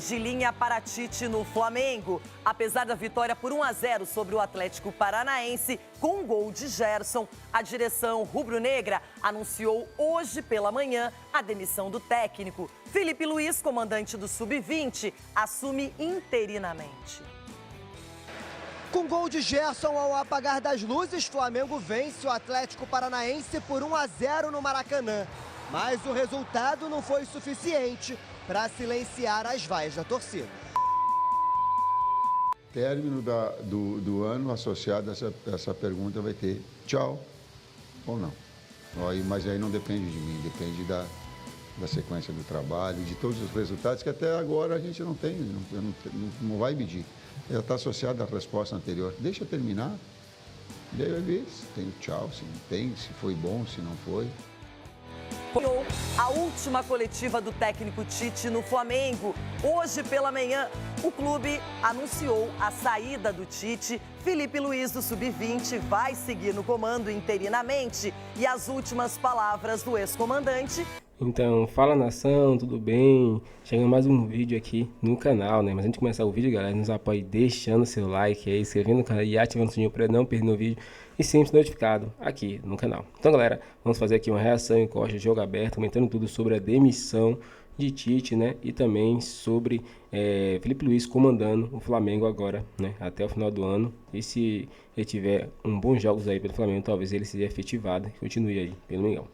de linha para Tite no Flamengo. Apesar da vitória por 1-0 sobre o Atlético Paranaense, com um gol de Gerson, a direção rubro-negra anunciou hoje pela manhã a demissão do técnico. Felipe Luiz, comandante do Sub-20, assume interinamente. Com gol de Gerson ao apagar das luzes, Flamengo vence o Atlético Paranaense por 1-0 no Maracanã. Mas o resultado não foi suficiente para silenciar as vaias da torcida. Término do ano associado a essa pergunta vai ter tchau ou não. Mas aí não depende de mim, depende da sequência do trabalho, de todos os resultados que até agora a gente não tem, não vai medir. Já está associado à resposta anterior. Deixa terminar, daí vai ver se tem tchau, se não tem, se foi bom, se não foi. A última coletiva do técnico Tite no Flamengo. Hoje pela manhã, o clube anunciou a saída do Tite. Felipe Luiz, do Sub-20, vai seguir no comando interinamente. E as últimas palavras do ex-comandante. Então, fala nação, tudo bem? Chega mais um vídeo aqui no canal, né? Mas antes de começar o vídeo, galera, nos apoie deixando seu like aí, se inscrevendo no canal e ativando o sininho para não perder o vídeo e sempre ser notificado aqui no canal. Então, galera, vamos fazer aqui uma reação em corte de jogo aberto, comentando tudo sobre a demissão de Tite, né? E também sobre Felipe Luiz comandando o Flamengo agora, né? Até o final do ano. E se ele tiver bons jogos aí pelo Flamengo, talvez ele seja efetivado e continue aí pelo Mengão.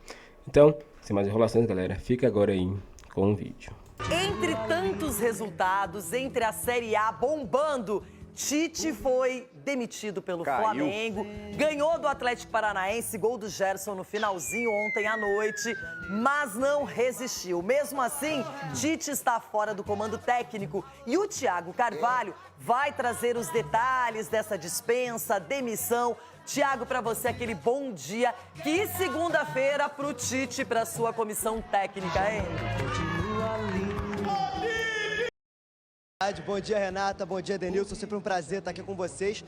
Então, sem mais enrolações, galera, fica agora aí com o vídeo. Entre tantos resultados, entre a Série A bombando, Tite foi demitido pelo Flamengo, ganhou do Atlético Paranaense, gol do Gerson no finalzinho ontem à noite, mas não resistiu. Mesmo assim, Tite está fora do comando técnico e o Thiago Carvalho vai trazer os detalhes dessa dispensa, demissão. Thiago, para você, aquele bom dia. Que segunda-feira para o Tite, para sua comissão técnica, hein? Bom dia, Renata. Bom dia, Denilson. Sempre um prazer estar aqui com vocês.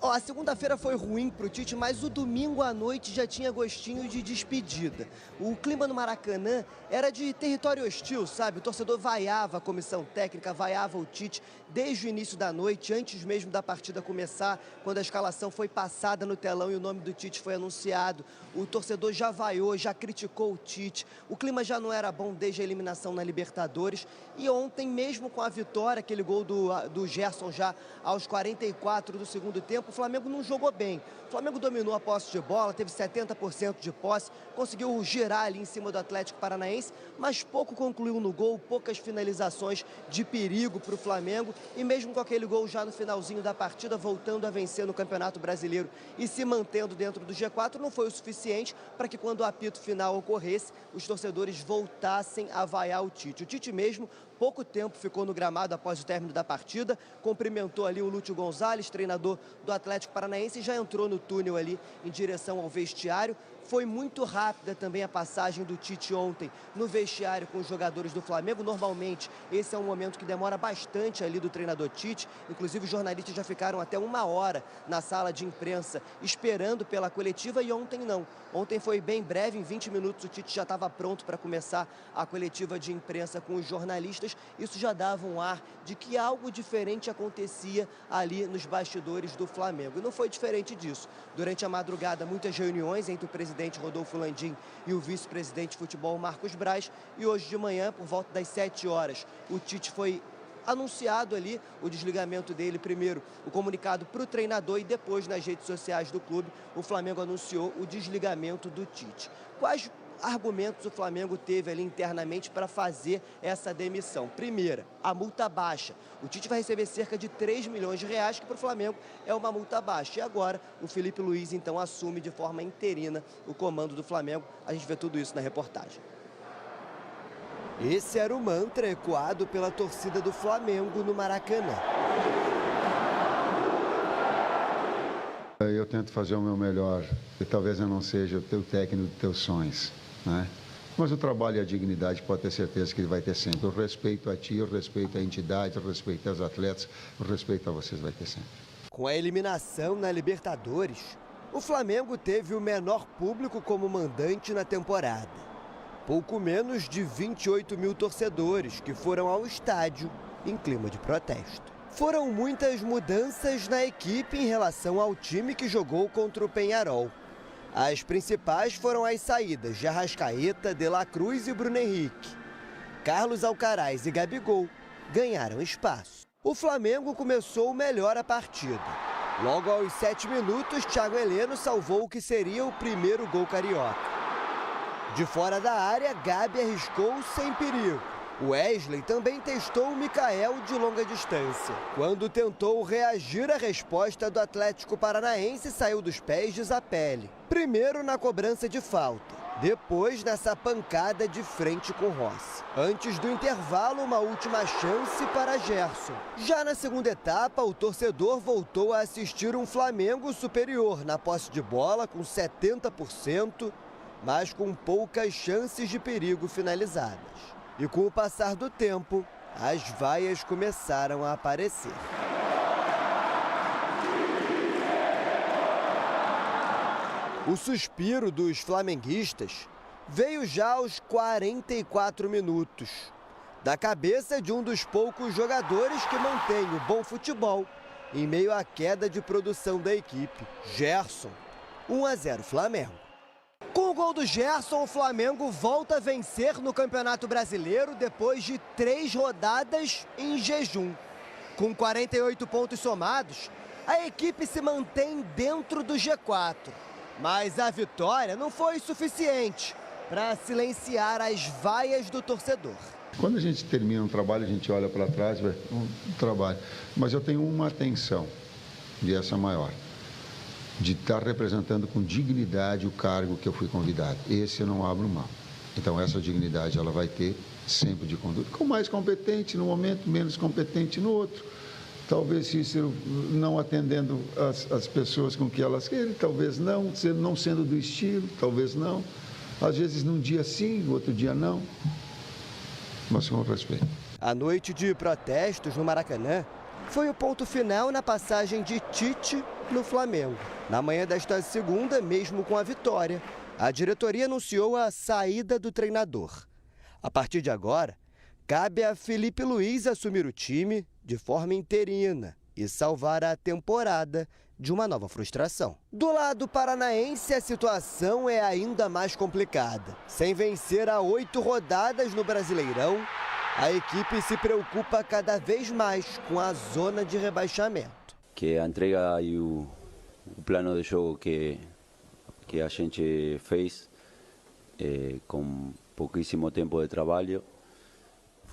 A segunda-feira foi ruim para o Tite, mas o domingo à noite já tinha gostinho de despedida. O clima no Maracanã era de território hostil, sabe? O torcedor vaiava a comissão técnica, vaiava o Tite desde o início da noite, antes mesmo da partida começar, quando a escalação foi passada no telão e o nome do Tite foi anunciado. O torcedor já vaiou, já criticou o Tite. O clima já não era bom desde a eliminação na Libertadores. E ontem, mesmo com a vitória, aquele gol do Gerson já aos 44 do segundo tempo, o Flamengo não jogou bem. O Flamengo dominou a posse de bola, teve 70% de posse, conseguiu girar ali em cima do Atlético Paranaense, mas pouco concluiu no gol, poucas finalizações de perigo para o Flamengo. E mesmo com aquele gol já no finalzinho da partida, voltando a vencer no Campeonato Brasileiro e se mantendo dentro do G4, não foi o suficiente para que quando o apito final ocorresse, os torcedores voltassem a vaiar o Tite. O Tite mesmo pouco tempo ficou no gramado após o término da partida, cumprimentou ali o Lúcio Gonzalez, treinador do Atlético Paranaense, e já entrou no túnel ali em direção ao vestiário. Foi muito rápida também a passagem do Tite ontem no vestiário com os jogadores do Flamengo. Normalmente, esse é um momento que demora bastante ali do treinador Tite. Inclusive, os jornalistas já ficaram até 1 hora na sala de imprensa esperando pela coletiva e ontem não. Ontem foi bem breve, em 20 minutos o Tite já estava pronto para começar a coletiva de imprensa com os jornalistas. Isso já dava um ar de que algo diferente acontecia ali nos bastidores do Flamengo. E não foi diferente disso. Durante a madrugada, muitas reuniões entre o presidente Rodolfo Landim e o vice-presidente de futebol Marcos Braz. E hoje de manhã, por volta das 7 horas, o Tite foi anunciado ali o desligamento dele. Primeiro o comunicado para o treinador e depois nas redes sociais do clube o Flamengo anunciou o desligamento do Tite. Quais argumentos o Flamengo teve ali internamente para fazer essa demissão? Primeira, a multa baixa. O Tite vai receber cerca de 3 milhões de reais, que para o Flamengo é uma multa baixa. E agora o Felipe Luiz então assume de forma interina o comando do Flamengo. A gente vê tudo isso na reportagem. Esse era o mantra ecoado pela torcida do Flamengo no Maracanã. Eu tento fazer o meu melhor, e talvez eu não seja o teu técnico dos teus sonhos, né? Mas o trabalho e a dignidade pode ter certeza que ele vai ter sempre. O respeito a ti, o respeito à entidade, o respeito aos atletas, o respeito a vocês vai ter sempre. Com a eliminação na Libertadores, o Flamengo teve o menor público como mandante na temporada. Pouco menos de 28 mil torcedores que foram ao estádio em clima de protesto. Foram muitas mudanças na equipe em relação ao time que jogou contra o Peñarol. As principais foram as saídas de Arrascaeta, De La Cruz e Bruno Henrique. Carlos Alcaraz e Gabigol ganharam espaço. O Flamengo começou melhor a partida. Logo aos 7 minutos, Thiago Heleno salvou o que seria o primeiro gol carioca. De fora da área, Gabi arriscou sem perigo. Wesley também testou o Mikael de longa distância. Quando tentou reagir à resposta do Atlético Paranaense, saiu dos pés de Zapelli. Primeiro na cobrança de falta, depois nessa pancada de frente com Rossi. Antes do intervalo, uma última chance para Gerson. Já na segunda etapa, o torcedor voltou a assistir um Flamengo superior na posse de bola com 70%, mas com poucas chances de perigo finalizadas. E com o passar do tempo, as vaias começaram a aparecer. O suspiro dos flamenguistas veio já aos 44 minutos, da cabeça de um dos poucos jogadores que mantém o bom futebol em meio à queda de produção da equipe, Gerson. 1-0 Flamengo. Com o gol do Gerson, o Flamengo volta a vencer no Campeonato Brasileiro depois de 3 rodadas em jejum. Com 48 pontos somados, a equipe se mantém dentro do G4. Mas a vitória não foi suficiente para silenciar as vaias do torcedor. Quando a gente termina um trabalho, a gente olha para trás e vê um trabalho. Mas eu tenho uma atenção, e essa maior, de estar representando com dignidade o cargo que eu fui convidado. Esse eu não abro mão. Então essa dignidade ela vai ter sempre de conduta. Com mais competente no momento, menos competente no outro. Talvez Cícero não atendendo as pessoas com que elas querem, talvez não sendo do estilo, talvez não. Às vezes num dia sim, outro dia não. Mas com respeito. A noite de protestos no Maracanã foi o ponto final na passagem de Tite no Flamengo. Na manhã desta segunda, mesmo com a vitória, a diretoria anunciou a saída do treinador. A partir de agora, cabe a Felipe Luiz assumir o time de forma interina e salvar a temporada de uma nova frustração. Do lado paranaense, a situação é ainda mais complicada. Sem vencer há 8 rodadas no Brasileirão, a equipe se preocupa cada vez mais com a zona de rebaixamento. Que a entrega e o plano de jogo que a gente fez com pouquíssimo tempo de trabalho.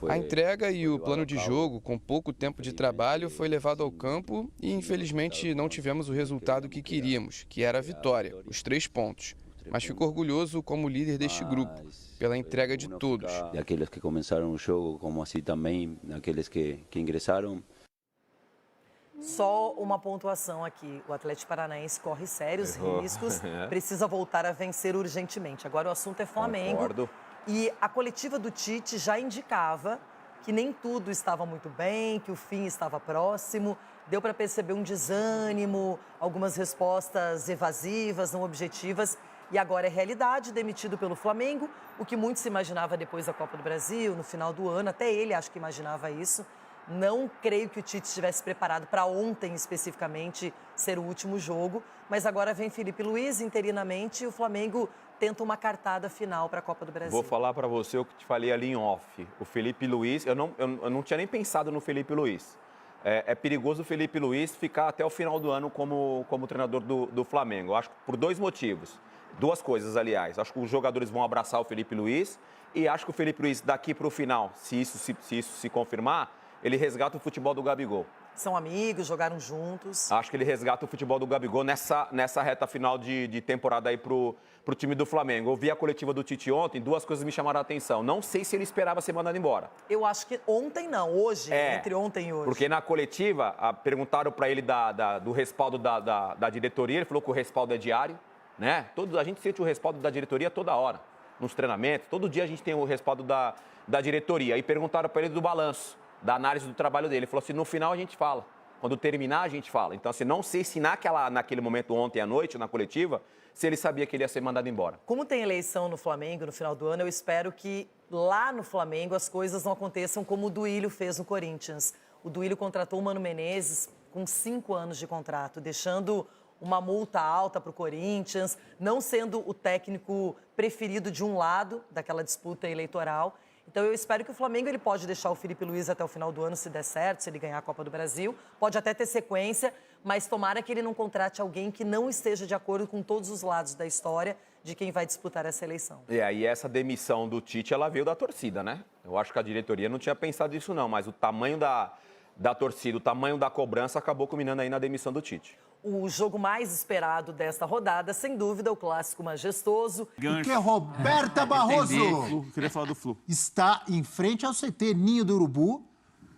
A entrega e o plano de jogo, com pouco tempo de trabalho, foi levado ao campo e, infelizmente, não tivemos o resultado que queríamos, que era a vitória, os 3 pontos. Mas fico orgulhoso como líder deste grupo, pela entrega de todos. Daqueles que começaram o jogo, como assim também, daqueles que ingressaram. Só uma pontuação aqui. O Atlético Paranaense corre sérios riscos, precisa voltar a vencer urgentemente. Agora o assunto é Flamengo. Concordo. E a coletiva do Tite já indicava que nem tudo estava muito bem, que o fim estava próximo. Deu para perceber um desânimo, algumas respostas evasivas, não objetivas. E agora é realidade, demitido pelo Flamengo, o que muito se imaginava depois da Copa do Brasil, no final do ano. Até ele acho que imaginava isso. Não creio que o Tite estivesse preparado para ontem, especificamente, ser o último jogo. Mas agora vem Felipe Luiz, interinamente, e o Flamengo tenta uma cartada final para a Copa do Brasil. Vou falar para você o que te falei ali em off. O Felipe Luiz, eu não tinha nem pensado no Felipe Luiz. É perigoso o Felipe Luiz ficar até o final do ano como treinador do Flamengo. Eu acho que por 2 motivos. 2 coisas, aliás. Acho que os jogadores vão abraçar o Felipe Luiz e acho que o Felipe Luiz, daqui para o final, se isso se confirmar, ele resgata o futebol do Gabigol. São amigos, jogaram juntos. Acho que ele resgata o futebol do Gabigol nessa reta final de temporada aí pro time do Flamengo. Eu vi a coletiva do Tite ontem, 2 coisas me chamaram a atenção. Não sei se ele esperava ser mandado embora. Eu acho que ontem não, hoje, entre ontem e hoje. Porque na coletiva, perguntaram para ele do respaldo da diretoria, ele falou que o respaldo é diário, né? A gente sente o respaldo da diretoria toda hora, nos treinamentos, todo dia a gente tem o respaldo da diretoria. E perguntaram para ele do balanço, da análise do trabalho dele. Ele falou assim, no final a gente fala. Quando terminar, a gente fala. Então, assim, não sei se naquele momento, ontem à noite, na coletiva, se ele sabia que ele ia ser mandado embora. Como tem eleição no Flamengo no final do ano, eu espero que lá no Flamengo as coisas não aconteçam como o Duílio fez no Corinthians. O Duílio contratou o Mano Menezes com 5 anos de contrato, deixando uma multa alta para o Corinthians, não sendo o técnico preferido de um lado daquela disputa eleitoral. Então eu espero que o Flamengo ele pode deixar o Felipe Luiz até o final do ano, se der certo, se ele ganhar a Copa do Brasil. Pode até ter sequência, mas tomara que ele não contrate alguém que não esteja de acordo com todos os lados da história de quem vai disputar essa eleição. E essa demissão do Tite, ela veio da torcida, né? Eu acho que a diretoria não tinha pensado nisso não, mas o tamanho da torcida, o tamanho da cobrança acabou culminando aí na demissão do Tite. O jogo mais esperado desta rodada, sem dúvida, o clássico majestoso. Porque Roberta Barroso Queria falar do Flu. está em frente ao CT Ninho do Urubu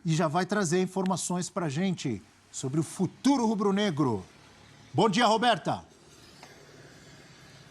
e já vai trazer informações pra gente sobre o futuro rubro-negro. Bom dia, Roberta.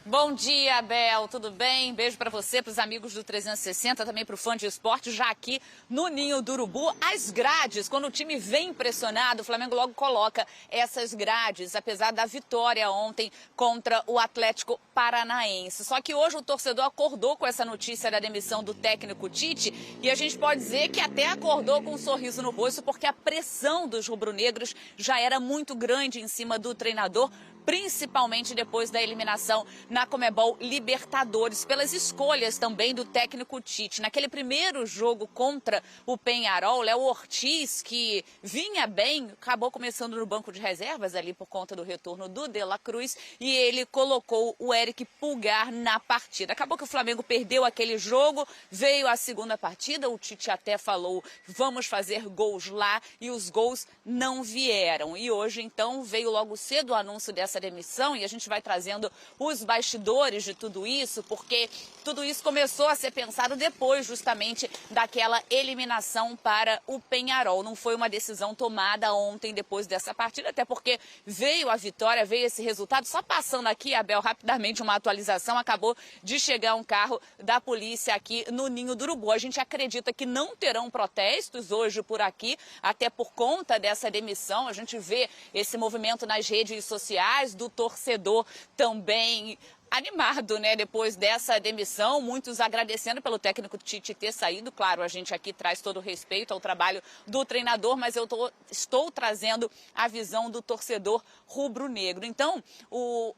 Bom dia, Abel, tudo bem? Beijo para você, para os amigos do 360, também para o fã de esporte, já aqui no Ninho do Urubu. As grades, quando o time vem pressionado, o Flamengo logo coloca essas grades, apesar da vitória ontem contra o Atlético Paranaense. Só que hoje o torcedor acordou com essa notícia da demissão do técnico Tite e a gente pode dizer que até acordou com um sorriso no rosto, porque a pressão dos rubro-negros já era muito grande em cima do treinador, principalmente depois da eliminação na Conmebol Libertadores, pelas escolhas também do técnico Tite. Naquele primeiro jogo contra o Peñarol, Léo Ortiz, que vinha bem, acabou começando no banco de reservas ali por conta do retorno do De La Cruz, e ele colocou o Eric Pulgar na partida. Acabou que o Flamengo perdeu aquele jogo, veio a segunda partida, o Tite até falou, vamos fazer gols lá, e os gols não vieram. E hoje, então, veio logo cedo o anúncio dessa demissão e a gente vai trazendo os bastidores de tudo isso, porque tudo isso começou a ser pensado depois justamente daquela eliminação para o Peñarol. Não foi uma decisão tomada ontem depois dessa partida, até porque veio a vitória, veio esse resultado. Só passando aqui, Abel, rapidamente uma atualização, acabou de chegar um carro da polícia aqui no Ninho do Urubu. A gente acredita que não terão protestos hoje por aqui, até por conta dessa demissão. A gente vê esse movimento nas redes sociais, do torcedor também animado, né, depois dessa demissão, muitos agradecendo pelo técnico Tite ter saído. Claro, a gente aqui traz todo o respeito ao trabalho do treinador, mas eu estou trazendo a visão do torcedor rubro-negro. Então,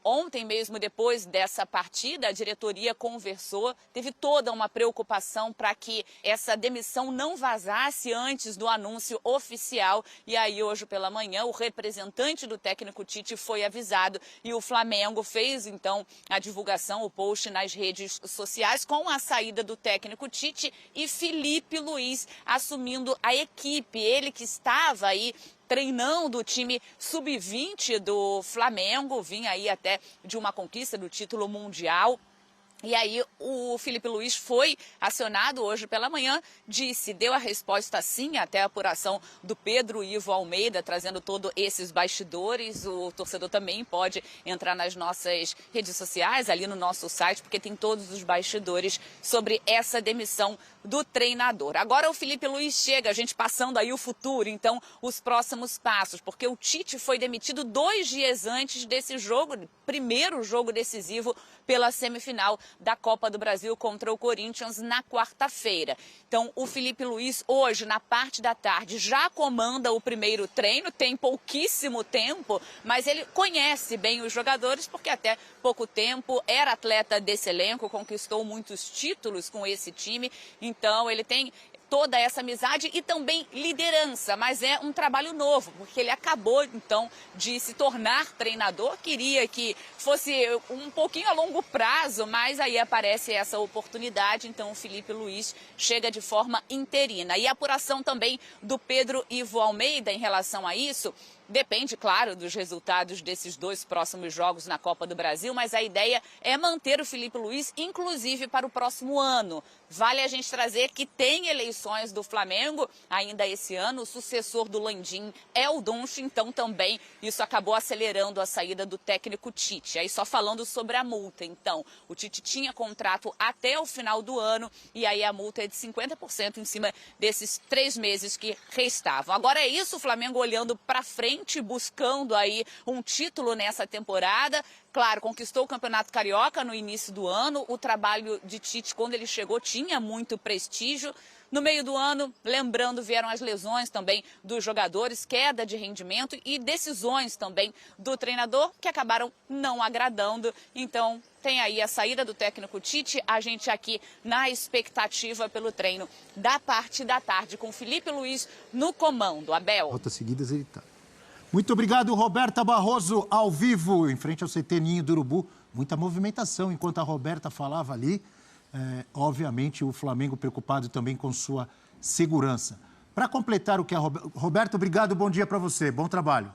ontem mesmo, depois dessa partida, a diretoria conversou, teve toda uma preocupação para que essa demissão não vazasse antes do anúncio oficial, e aí hoje pela manhã o representante do técnico Tite foi avisado e o Flamengo fez então a divulgação, o post nas redes sociais com a saída do técnico Tite e Felipe Luiz assumindo a equipe. Ele que estava aí treinando o time sub-20 do Flamengo, vinha aí até de uma conquista do título mundial. E aí o Felipe Luiz foi acionado hoje pela manhã, deu a resposta sim, até a apuração do Pedro Ivo Almeida, trazendo todos esses bastidores. O torcedor também pode entrar nas nossas redes sociais, ali no nosso site, porque tem todos os bastidores sobre essa demissão do treinador. Agora o Felipe Luiz chega, a gente passando aí o futuro, então os próximos passos, porque o Tite foi demitido 2 dias antes desse jogo, primeiro jogo decisivo pela semifinal da Copa do Brasil contra o Corinthians na quarta-feira. Então o Felipe Luiz hoje, na parte da tarde, já comanda o primeiro treino, tem pouquíssimo tempo, mas ele conhece bem os jogadores, porque até pouco tempo era atleta desse elenco, conquistou muitos títulos com esse time. Então ele tem toda essa amizade e também liderança, mas é um trabalho novo, porque ele acabou então de se tornar treinador, queria que fosse um pouquinho a longo prazo, mas aí aparece essa oportunidade, então o Felipe Luiz chega de forma interina. E a apuração também do Pedro Ivo Almeida em relação a isso depende, claro, dos resultados desses 2 próximos jogos na Copa do Brasil, mas a ideia é manter o Felipe Luiz, inclusive para o próximo ano. Vale a gente trazer que tem eleições do Flamengo ainda esse ano, o sucessor do Landim é o Dunche, então também isso acabou acelerando a saída do técnico Tite. Aí só falando sobre a multa, então, o Tite tinha contrato até o final do ano e aí a multa é de 50% em cima desses 3 meses que restavam. Agora é isso, o Flamengo olhando para frente, novamente buscando aí um título nessa temporada. Claro, conquistou o Campeonato Carioca no início do ano. O trabalho de Tite, quando ele chegou, tinha muito prestígio. No meio do ano, lembrando, vieram as lesões também dos jogadores, queda de rendimento e decisões também do treinador que acabaram não agradando. Então, tem aí a saída do técnico Tite, a gente aqui na expectativa pelo treino da parte da tarde com Felipe Luiz no comando. Abel. Voltas seguidas ele tá. Muito obrigado, Roberta Barroso, ao vivo, em frente ao CT Ninho do Urubu. Muita movimentação enquanto a Roberta falava ali. Obviamente, o Flamengo preocupado também com sua segurança. Para completar o que a Roberto, obrigado, bom dia para você, bom trabalho.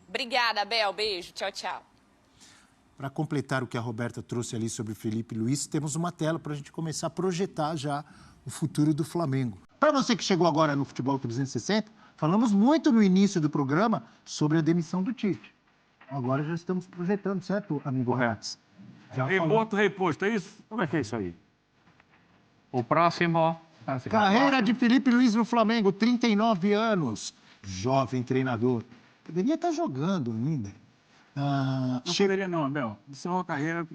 Obrigada, Abel, beijo, tchau, tchau. Para completar o que a Roberta trouxe ali sobre o Felipe Luiz, temos uma tela para a gente começar a projetar já o futuro do Flamengo. Para você que chegou agora no Futebol 360, falamos muito no início do programa sobre a demissão do Tite. Agora já estamos projetando, certo, amigo Hertz? Reposto, é isso? Como é que é isso aí? O próximo... Carreira de Felipe Luiz no Flamengo, 39 anos. Jovem treinador. Poderia estar jogando ainda. Não poderia não, Abel. Isso é uma carreira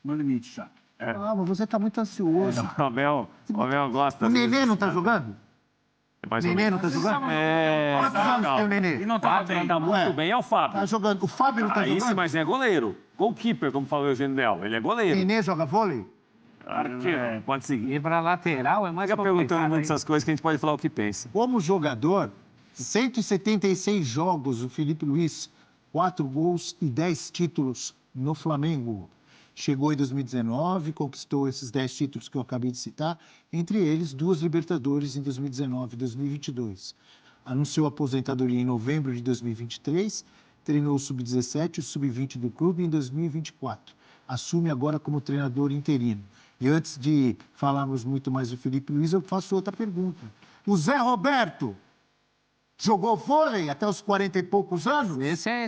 no limite já. Mas você está muito ansioso. O Abel gosta... O Nenê não está jogando? O Nenê não está jogando? Quantos anos tem o Nenê? E não está bem. Está muito bem, é o Fábio. Está jogando. O Fábio não está jogando? Isso, mas é goleiro. Goalkeeper, como falou o Eugênio Del. Ele é goleiro. O Nenê joga vôlei? Claro que pode seguir. E para lateral é mais Fica perguntando muitas essas coisas que a gente pode falar o que pensa. Como jogador, 176 jogos, o Felipe Luiz, 4 gols e 10 títulos no Flamengo. Chegou em 2019, conquistou esses 10 títulos que eu acabei de citar, entre eles 2 Libertadores em 2019 e 2022. Anunciou a aposentadoria em novembro de 2023, treinou o Sub-17 e o Sub-20 do clube em 2024. Assume agora como treinador interino. E antes de falarmos muito mais do Felipe Luiz, eu faço outra pergunta. O Zé Roberto jogou vôlei até os 40 e poucos anos?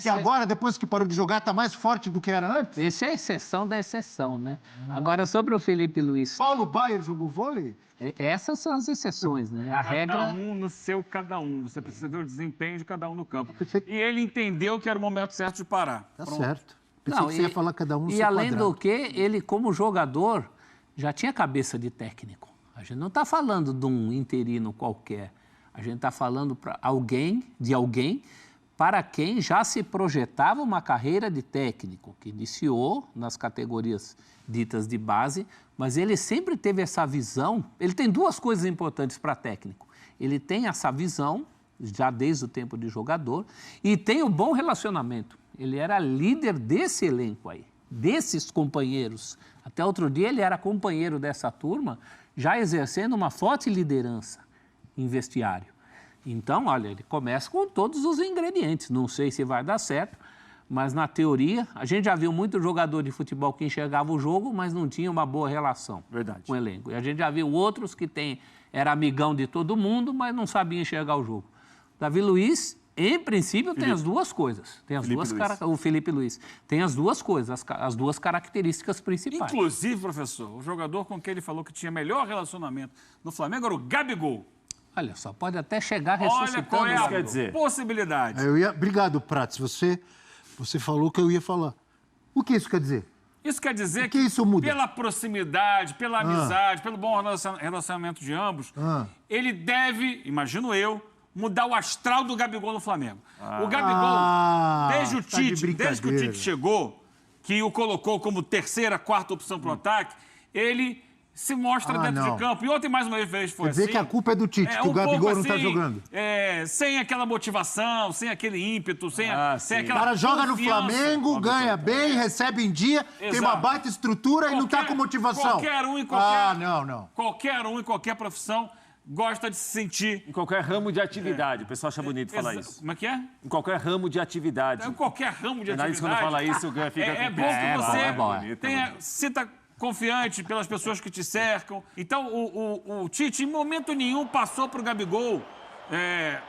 Que agora, depois que parou de jogar, está mais forte do que era antes? Esse é a exceção da exceção, né? Agora, sobre o Felipe Luiz... Paulo Baier jogou vôlei? Essas são as exceções, né? A regra... Cada um no seu cada um. Você precisa ver o desempenho de cada um no campo. E ele entendeu que era o momento certo de parar. Tá certo. Pensei que você ia falar cada um no seu E além quadrado. do que, ele, como jogador, já tinha cabeça de técnico. A gente não está falando de um interino qualquer. A gente está falando de alguém para quem já se projetava uma carreira de técnico, que iniciou nas categorias ditas de base, mas ele sempre teve essa visão. Ele tem 2 coisas importantes para técnico. Ele tem essa visão, já desde o tempo de jogador, e tem um bom relacionamento. Ele era líder desse elenco aí, desses companheiros. Até outro dia ele era companheiro dessa turma, já exercendo uma forte liderança em vestiário. Então, olha, ele começa com todos os ingredientes. Não sei se vai dar certo, mas na teoria, a gente já viu muito jogador de futebol que enxergava o jogo, mas não tinha uma boa relação com o elenco. E a gente já viu outros que era amigão de todo mundo, mas não sabia enxergar o jogo. Davi Luiz, em princípio, tem as 2 coisas. O Felipe Luiz. Tem as 2 coisas, as 2 características principais. Inclusive, professor, o jogador com quem ele falou que tinha melhor relacionamento no Flamengo era o Gabigol. Olha só, pode até chegar ressuscitando. Olha qual é a possibilidade. Obrigado, Prats. Você falou que eu ia falar. O que isso quer dizer? Isso quer dizer que isso muda? Pela proximidade, pela amizade, pelo bom relacionamento de ambos, ele deve, imagino eu, mudar o astral do Gabigol no Flamengo. O Gabigol, desde que o Tite chegou, que o colocou como terceira, quarta opção para o ataque, ele se mostra dentro de campo. E ontem, mais uma vez, foi assim. Quer dizer que a culpa é do Tite, que o Gabigol não está jogando. Sem aquela motivação, sem aquele ímpeto, sem aquela O cara joga no Flamengo, ganha bem, recebe em dia, tem uma baita estrutura e não está com motivação. Qualquer um em qualquer profissão gosta de se sentir... Em qualquer ramo de atividade. O pessoal acha bonito falar isso. Como é que é? Em qualquer ramo de atividade. Em qualquer ramo de atividade. Quando fala isso, o Gan fica com bom que você sinta confiante pelas pessoas que te cercam. Então, o Tite, em momento nenhum, passou para o Gabigol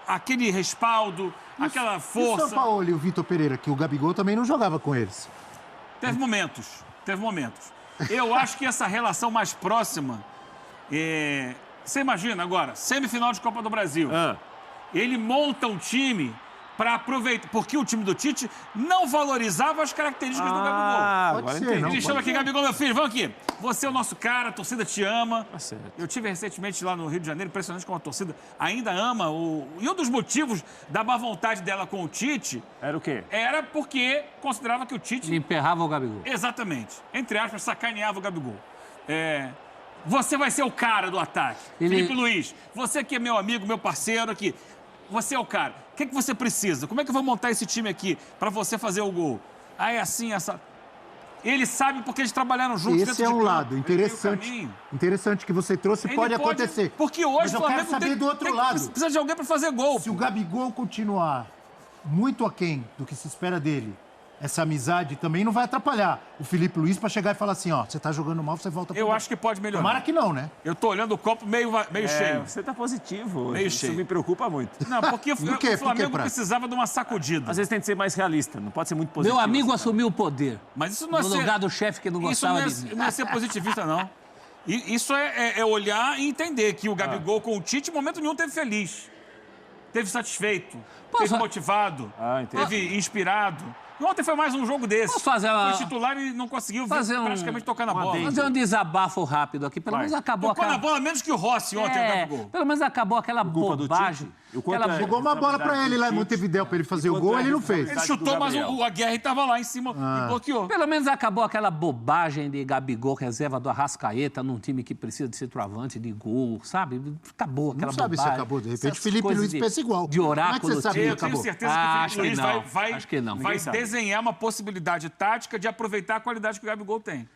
aquele respaldo, aquela força. O São Paulo e o Vitor Pereira, que o Gabigol também não jogava com eles. Teve momentos. Eu acho que essa relação mais próxima... Você imagina agora, semifinal de Copa do Brasil. ele monta um time para aproveitar, porque o time do Tite não valorizava as características do Gabigol. Pode ser, não, Ele chama pode aqui, ser. Gabigol, meu filho, vamos aqui. Você é o nosso cara, a torcida te ama. Tá certo. Eu tive recentemente lá no Rio de Janeiro, impressionante como a torcida ainda ama. E um dos motivos da má vontade dela com o Tite... Era o quê? Era porque considerava que o Tite... Ele emperrava o Gabigol. Exatamente. Entre aspas, sacaneava o Gabigol. Você vai ser o cara do ataque. Felipe Luiz, você que é meu amigo, meu parceiro aqui. Você é o cara. O que você precisa? Como é que eu vou montar esse time aqui para você fazer o gol? Ah, é assim, essa... Ele sabe porque eles trabalharam juntos. Esse é um lado interessante. Interessante que você trouxe, pode acontecer. Porque hoje Mas eu quero saber do outro lado. Precisa de alguém para fazer gol. Se o Gabigol continuar muito aquém do que se espera dele, essa amizade também não vai atrapalhar o Felipe Luiz para chegar e falar assim, ó, você tá jogando mal, você volta pro Eu acho que pode melhorar. Tomara que não, né? Eu tô olhando o copo meio cheio. Você tá positivo. Meio Isso cheio. me preocupa muito. Não, porque Por quê? o Flamengo precisava de uma sacudida. Às vezes tem que ser mais realista, não pode ser muito positivo. Meu amigo assumiu o poder. Mas isso não é no lugar do chefe que não gostava de mim. Não é ser positivista, não. Isso é olhar e entender que o Gabigol com o Tite, em momento nenhum, teve feliz. Teve satisfeito. Teve motivado. Teve inspirado. Ontem foi mais um jogo desse. Posso fazer uma... Foi titular e não conseguiu praticamente tocar na bola. Fazer um desabafo rápido aqui. Pelo menos acabou Tocou na bola menos que o Rossi ontem, o Gabigol. Pelo menos acabou aquela bobagem. Jogou uma bola pra ele lá em Montevidéu pra ele fazer o gol, ele não fez. Ele chutou, mas o Aguirre estava lá em cima e bloqueou. Pelo menos acabou aquela bobagem de Gabigol, reserva do Arrascaeta, num time que precisa de centroavante, de gol, sabe? Acabou aquela bobagem. Não sabe se acabou, de repente Felipe Luiz pensa igual. De oráculo. Como é que você sabe que acabou? Eu tenho certeza que o Felipe Luiz vai desenhar desenhar uma possibilidade tática de aproveitar a qualidade que o Gabigol tem.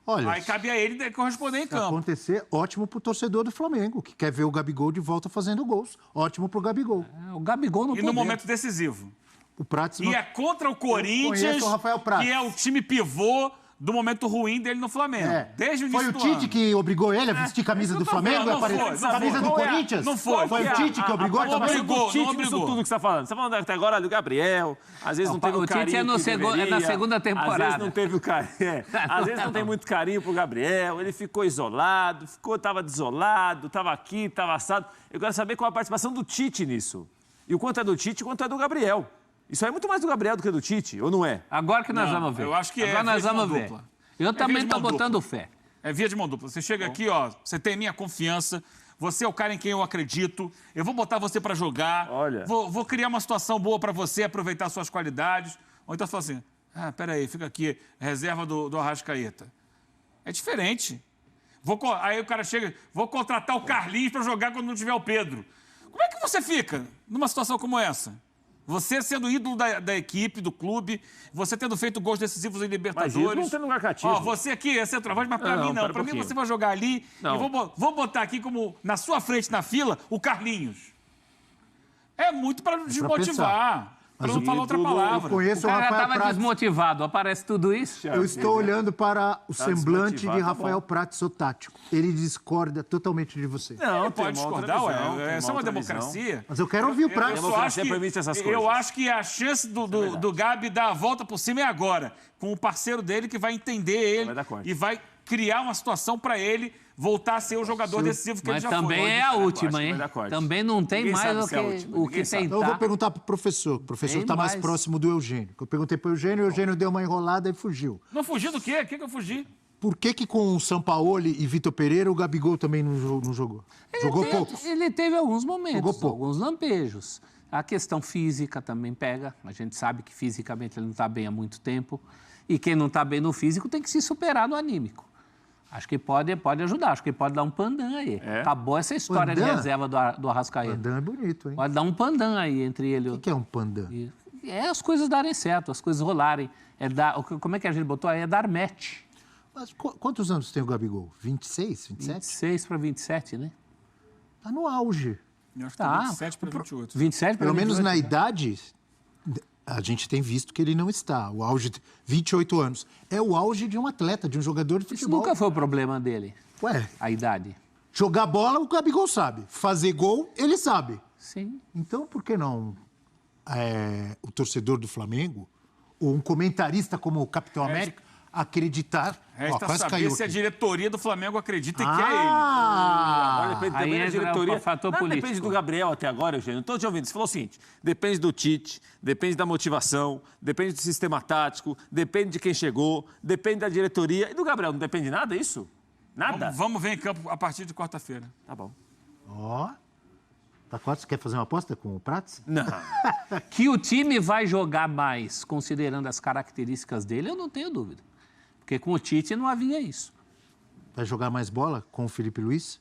Olha, aí cabe a ele corresponder em campo. Se acontecer, ótimo pro torcedor do Flamengo, que quer ver o Gabigol de volta fazendo gols. Ótimo pro Gabigol. O Gabigol no poder. E no momento decisivo. O Prats E é contra o Corinthians, o Rafael Prats, que é o time pivô do momento ruim dele no Flamengo. Desde o início do ano. Foi o Tite que obrigou ele a vestir camisa do Flamengo? Camisa do Corinthians? Não foi. Foi o Tite que obrigou? Não obrigou. Isso tudo que você está falando. Você está falando até agora do Gabriel. Às vezes não teve o carinho. O Tite é na segunda temporada. Às vezes não teve o carinho. Às vezes não tem muito carinho pro Gabriel. Ele ficou isolado, estava desolado, estava aqui, estava assado. Eu quero saber qual a participação do Tite nisso. E o quanto é do Tite e o quanto é do Gabriel. Isso aí é muito mais do Gabriel do que do Tite, ou não é? Agora que nós vamos ver. Eu acho que agora nós vamos ver. Eu também estou botando fé. É via de mão dupla. Você chega aqui, ó, você tem minha confiança, você é o cara em quem eu acredito, eu vou botar você para jogar, vou criar uma situação boa para você, aproveitar suas qualidades. Ou então você fala assim, peraí, fica aqui, reserva do Arrascaeta. É diferente. Aí o cara chega, vou contratar o Carlinhos para jogar quando não tiver o Pedro. Como é que você fica numa situação como essa? Você sendo ídolo da equipe, do clube, você tendo feito gols decisivos em Libertadores. Mas não tem lugar cativo. Você aqui é centroavante, mas pra mim não. Pra mim você vai jogar ali e vou botar aqui como na sua frente na fila o Carlinhos. É muito para desmotivar. Para não falar outra palavra. Eu conheço o Rafael cara estava Prats. desmotivado. Aparece tudo isso? Eu estou olhando para o semblante de Rafael Prats, o tático. Ele discorda totalmente de você. Não, ele pode discordar, essa é uma democracia. Mas eu quero ouvir o Prats. Eu acho que a chance do Gabi dar a volta por cima é agora. Com o parceiro dele que vai entender ele e vai criar uma situação para ele voltar a ser o jogador decisivo que ele já foi. Mas também é a última, hein? Também não tem mais o que tentar. Então eu vou perguntar para o professor. O professor está mais próximo do Eugênio. Eu perguntei para o Eugênio deu uma enrolada e fugiu. Não fugiu do quê? O que eu fugi? Por que com o Sampaoli e Vitor Pereira o Gabigol também não jogou? Jogou pouco? Ele teve alguns momentos, alguns lampejos. A questão física também pega. A gente sabe que fisicamente ele não está bem há muito tempo. E quem não está bem no físico tem que se superar no anímico. Acho que pode ajudar, acho que pode dar um pandan aí. Acabou essa história de reserva do Arrascaeta. Pandan é bonito, hein? Pode dar um pandan aí entre ele. O que é um pandan? É as coisas darem certo, as coisas rolarem. Como é que a gente botou aí? É dar match. Mas quantos anos tem o Gabigol? 26, 27? 26 para 27, né? Tá no auge. Eu acho que tá 27 para 28. 27 para 28. Pelo menos na idade, a gente tem visto que ele não está. O auge de 28 anos. É o auge de um atleta, de um jogador de futebol. Isso nunca foi o problema dele. A idade. Jogar bola, o Gabigol sabe. Fazer gol, ele sabe. Sim. Então, por que não o torcedor do Flamengo, ou um comentarista como o Capitão América, acreditar. Resta quase saber caiu se a aqui. diretoria do Flamengo acredita que é ele. Agora depende Aí também da entra diretoria. o fator Não político. depende do Gabriel até agora, Eugênio. Não estou te ouvindo. Você falou o seguinte, depende do Tite, depende da motivação, depende do sistema tático, depende de quem chegou, depende da diretoria. E do Gabriel, não depende de nada isso? Nada? Vamos ver em campo a partir de quarta-feira. Tá bom. Ó. Tá quase, você quer fazer uma aposta com o Prats? Não. Que o time vai jogar mais, considerando as características dele, eu não tenho dúvida. Porque com o Tite não havia isso. Vai jogar mais bola com o Felipe Luiz?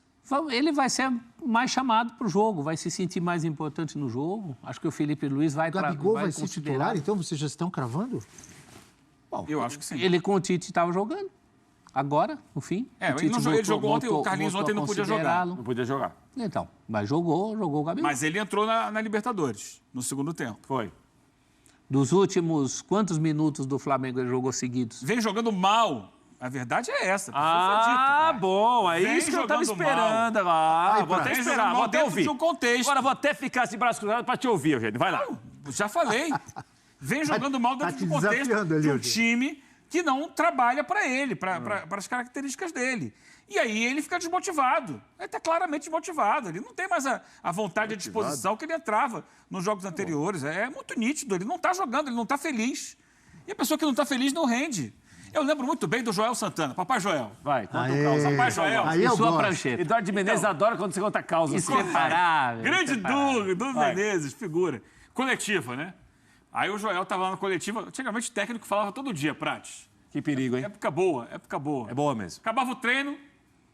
Ele vai ser mais chamado para o jogo, vai se sentir mais importante no jogo. Acho que o Felipe Luiz vai... O Gabigol vai ser considerar... titular, então vocês já estão cravando? Bom, eu acho que sim. Ele com o Tite estava jogando. Agora, no fim. Ele jogou ontem, o Carlinhos ontem não podia jogar. Não podia jogar. Então, mas jogou o Gabigol. Mas ele entrou na Libertadores, no segundo tempo. Foi. Dos últimos, quantos minutos do Flamengo ele jogou seguidos? Vem jogando mal. A verdade é essa. Bom. É isso que eu estava esperando agora. Vou até esperar, vou até ouvir. De um contexto. Agora vou até ficar de braço cruzado para te ouvir, Eugênio. Vai lá. Já falei. Vem jogando mal dentro te do contexto desafiando de um ali, time que não trabalha para ele, para as características dele. E aí ele fica desmotivado. Ele está claramente desmotivado. Ele não tem mais a vontade e a disposição que ele entrava nos jogos anteriores. É muito nítido. Ele não está jogando, ele não está feliz. E a pessoa que não está feliz não rende. Eu lembro muito bem do Joel Santana. Papai Joel. Vai, conta o caos. Papai Joel. Aí eu sua gosto. prancheta. Eduardo de Menezes adora quando você conta causa. Inseparável. Grande Du Menezes, figura. Coletiva, né? Aí o Joel estava lá na coletiva. Antigamente o técnico falava todo dia, Prates. Que perigo, hein? Época boa, época boa. É boa mesmo. Acabava o treino,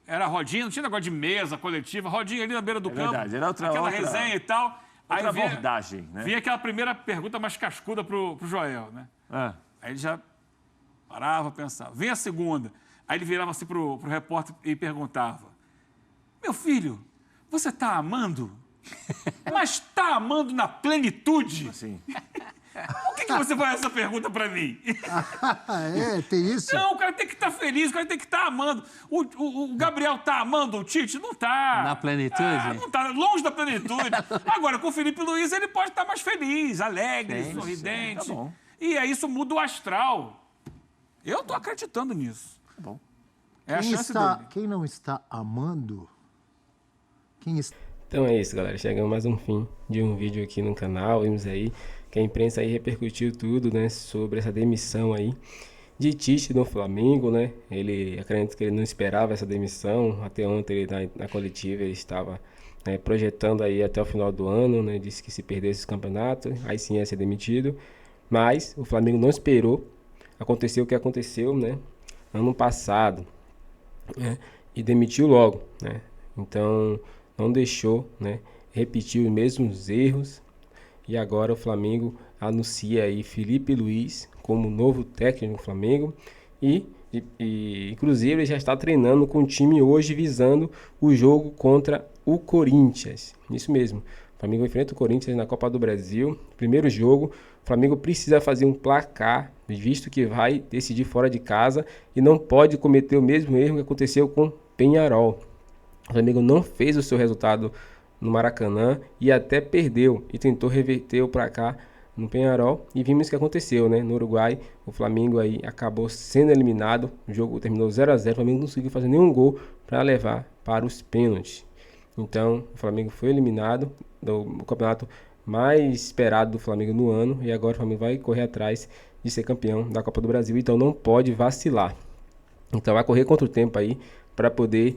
era rodinha, não tinha negócio de mesa, coletiva, rodinha ali na beira do campo. Verdade, era aquela resenha e tal. Aí vinha, abordagem, né? Vinha aquela primeira pergunta mais cascuda pro Joel, né? Aí ele já parava, pensava. Vem a segunda. Aí ele virava assim pro repórter e perguntava: meu filho, você tá amando? Mas tá amando na plenitude? Assim. Por que você faz essa pergunta pra mim? Tem isso? Não, o cara tem que estar feliz, o cara tem que estar amando. O Gabriel tá amando o Tite? Não tá. Na plenitude? Não tá, longe da plenitude. Agora, com o Felipe Luiz, ele pode estar mais feliz, alegre, sorridente. Tá bom. E aí isso muda o astral. Eu tô acreditando nisso. Tá bom. É a chance dele. Quem não está amando... Quem está... Então é isso, galera. Chegamos mais um fim de um vídeo aqui no canal. Vimos aí que a imprensa aí repercutiu tudo, né, sobre essa demissão aí de Tite no Flamengo, né? Acredito que ele não esperava essa demissão. Até ontem, ele, na coletiva, ele estava projetando aí até o final do ano, né? Disse que se perdesse esse campeonato, aí sim ia ser demitido. Mas o Flamengo não esperou. Aconteceu o que aconteceu, né? Ano passado, né? E demitiu logo, né? Então não deixou, né, repetir os mesmos erros. E agora o Flamengo anuncia aí Felipe Luiz como novo técnico do Flamengo. E inclusive ele já está treinando com o time hoje visando o jogo contra o Corinthians. Isso mesmo. O Flamengo enfrenta o Corinthians na Copa do Brasil. Primeiro jogo. O Flamengo precisa fazer um placar, visto que vai decidir fora de casa. E não pode cometer o mesmo erro que aconteceu com Peñarol. O Flamengo não fez o seu resultado no Maracanã e até perdeu e tentou reverter o placar no Peñarol e vimos o que aconteceu, né? No Uruguai, o Flamengo aí acabou sendo eliminado, o jogo terminou 0-0, o Flamengo não conseguiu fazer nenhum gol para levar para os pênaltis. Então, o Flamengo foi eliminado do campeonato mais esperado do Flamengo no ano e agora o Flamengo vai correr atrás de ser campeão da Copa do Brasil, então não pode vacilar. Então vai correr contra o tempo aí para poder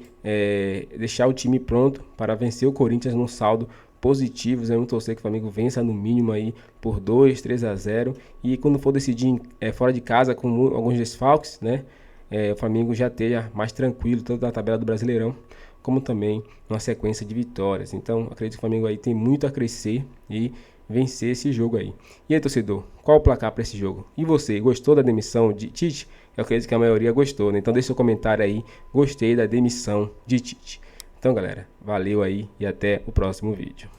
deixar o time pronto para vencer o Corinthians num saldo positivo. Vamos torcer que o Flamengo vença no mínimo aí por 2-3-0 e quando for decidir fora de casa com alguns desfalques, né, o Flamengo já esteja mais tranquilo tanto na tabela do Brasileirão como também numa sequência de vitórias. Então acredito que o Flamengo aí tem muito a crescer e vencer esse jogo aí. E aí, torcedor, qual o placar para esse jogo? E você, gostou da demissão de Tite? Eu acredito que a maioria gostou, né? Então deixa seu comentário aí, gostei da demissão de Tite. Então galera, valeu aí e até o próximo vídeo.